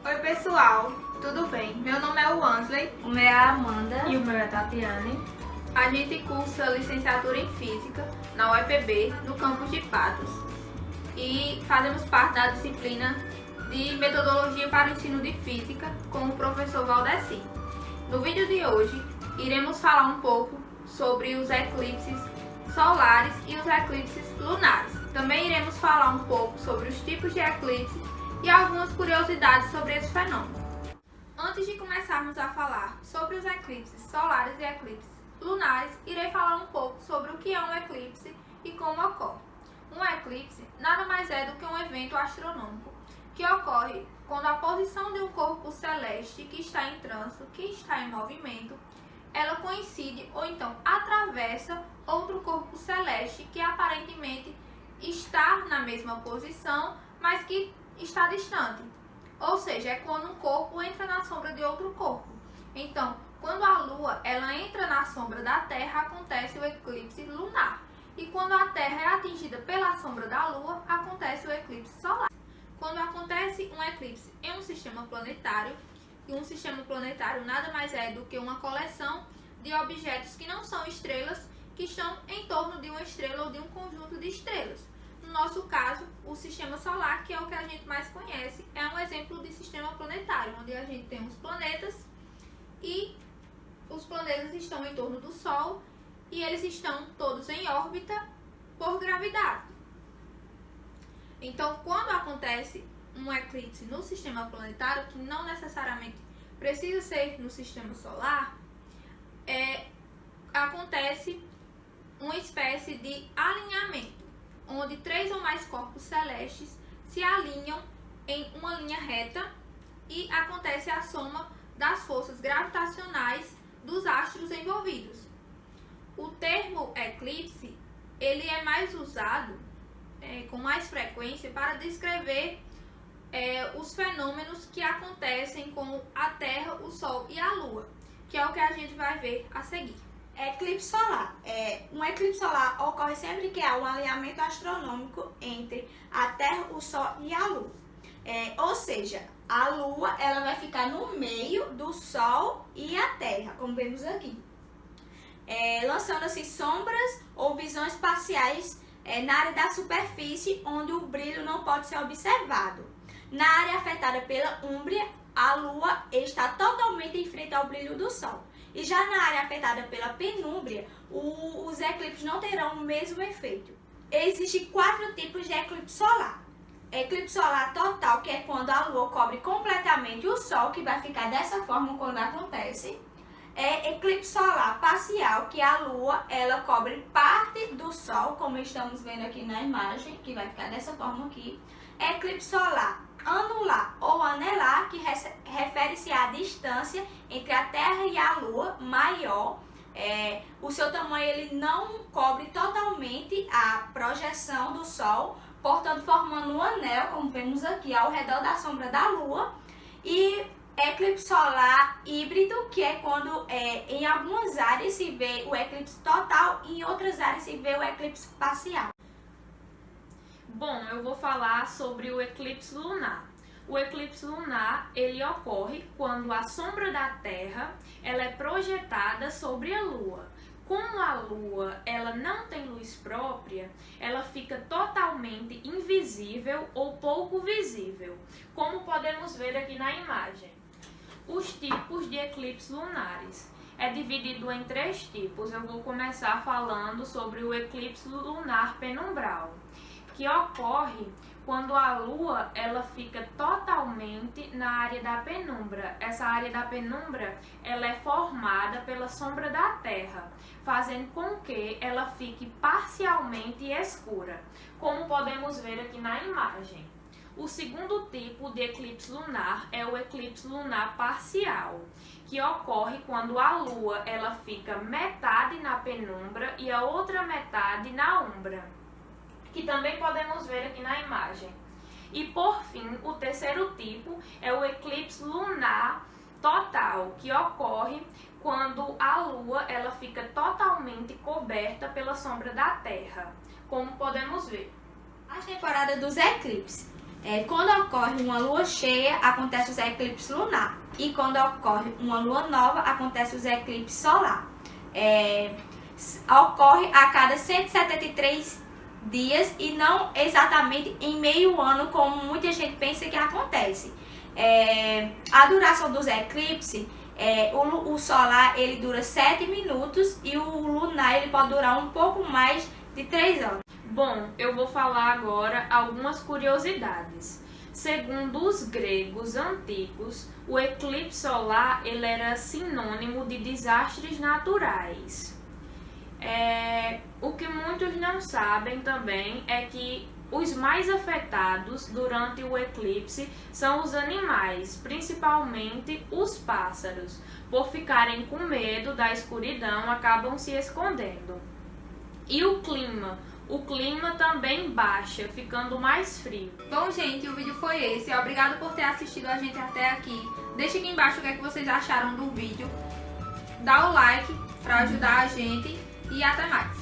Oi pessoal, tudo bem? Meu nome é Wansley. O meu é a Amanda. E o meu é Tatiane. A gente cursa licenciatura em Física na UEPB, no campus de Patos. E fazemos parte da disciplina de Metodologia para o Ensino de Física com o professor Valdeci. No vídeo de hoje, iremos falar um pouco sobre os eclipses solares e os eclipses lunares. Também iremos falar um pouco sobre os tipos de eclipses e algumas curiosidades sobre esse fenômeno. Antes de começarmos a falar sobre os eclipses solares e eclipses lunares, irei falar um pouco sobre o que é um eclipse e como ocorre. Um eclipse nada mais é do que um evento astronômico que ocorre quando a posição de um corpo celeste que está em trânsito, que está em movimento, ela coincide ou então atravessa outro corpo celeste que aparentemente está na mesma posição, mas que está distante. Ou seja, é quando um corpo entra na sombra de outro corpo. Então, quando a Lua ela entra na sombra da Terra, acontece o eclipse lunar. E quando a Terra é atingida pela sombra da Lua, acontece o eclipse solar. Quando acontece um eclipse em um sistema planetário, e um sistema planetário nada mais é do que uma coleção de objetos que não são estrelas, que estão em torno de uma estrela ou de um conjunto de estrelas. No nosso caso, o sistema solar, que é o que a gente mais conhece, é um exemplo de sistema planetário, onde a gente tem os planetas e os planetas estão em torno do Sol e eles estão todos em órbita por gravidade. Então, quando acontece um eclipse no sistema planetário, que não necessariamente precisa ser no sistema solar, acontece uma espécie de alinhamento, onde 3 ou mais corpos celestes se alinham em uma linha reta e acontece a soma das forças gravitacionais dos astros envolvidos. O termo eclipse ele é mais usado com mais frequência para descrever os fenômenos que acontecem com a Terra, o Sol e a Lua, que é o que a gente vai ver a seguir. Eclipse solar. Um eclipse solar ocorre sempre que há um alinhamento astronômico entre a Terra, o Sol e a Lua. Ou seja, a Lua ela vai ficar no meio do Sol e a Terra, como vemos aqui. Lançando assim sombras ou visões parciais na área da superfície onde o brilho não pode ser observado. Na área afetada pela úmbria, a Lua está totalmente em frente ao brilho do Sol. E já na área afetada pela penúmbria, os eclipses não terão o mesmo efeito. Existem 4 tipos de eclipse solar. Eclipse solar total, que é quando a Lua cobre completamente o Sol, que vai ficar dessa forma quando acontece. Eclipse solar parcial, que a Lua ela cobre parte do Sol, como estamos vendo aqui na imagem, que vai ficar dessa forma aqui. Eclipse solar anular ou anelar, que refere-se à distância entre a Terra e a Lua maior. O seu tamanho ele não cobre totalmente a projeção do Sol, portanto formando um anel, como vemos aqui, ao redor da sombra da Lua. E eclipse solar híbrido, que é quando em algumas áreas se vê o eclipse total e em outras áreas se vê o eclipse parcial. Bom, eu vou falar sobre o eclipse lunar. O eclipse lunar, ele ocorre quando a sombra da Terra ela é projetada sobre a Lua. Como a Lua ela não tem luz própria, ela fica totalmente invisível ou pouco visível, como podemos ver aqui na imagem. Os tipos de eclipses lunares. É dividido em 3 tipos. Eu vou começar falando sobre o eclipse lunar penumbral, que ocorre quando a Lua ela fica totalmente na área da penumbra. Essa área da penumbra ela é formada pela sombra da Terra, fazendo com que ela fique parcialmente escura, como podemos ver aqui na imagem. O segundo tipo de eclipse lunar é o eclipse lunar parcial, que ocorre quando a Lua ela fica metade na penumbra e a outra metade na umbra, que também podemos ver aqui na imagem. E por fim, o terceiro tipo é o eclipse lunar total, que ocorre quando a Lua ela fica totalmente coberta pela sombra da Terra, como podemos ver. A temporada dos eclipses. Quando ocorre uma lua cheia, acontece os eclipses lunar. E quando ocorre uma lua nova, acontece os eclipses solar. Ocorre a cada 173 dias e não exatamente em meio ano, como muita gente pensa que acontece. A duração dos eclipses, o solar ele dura 7 minutos e o lunar ele pode durar um pouco mais de 3 horas. Bom, eu vou falar agora algumas curiosidades. Segundo os gregos antigos, o eclipse solar ele era sinônimo de desastres naturais. O que muitos não sabem também é que os mais afetados durante o eclipse são os animais, principalmente os pássaros. Por ficarem com medo da escuridão, acabam se escondendo. E o clima? O clima também baixa, ficando mais frio. Bom, gente, o vídeo foi esse. Obrigado por ter assistido a gente até aqui. Deixa aqui embaixo o que é que vocês acharam do vídeo. Dá o like para ajudar a gente e até mais.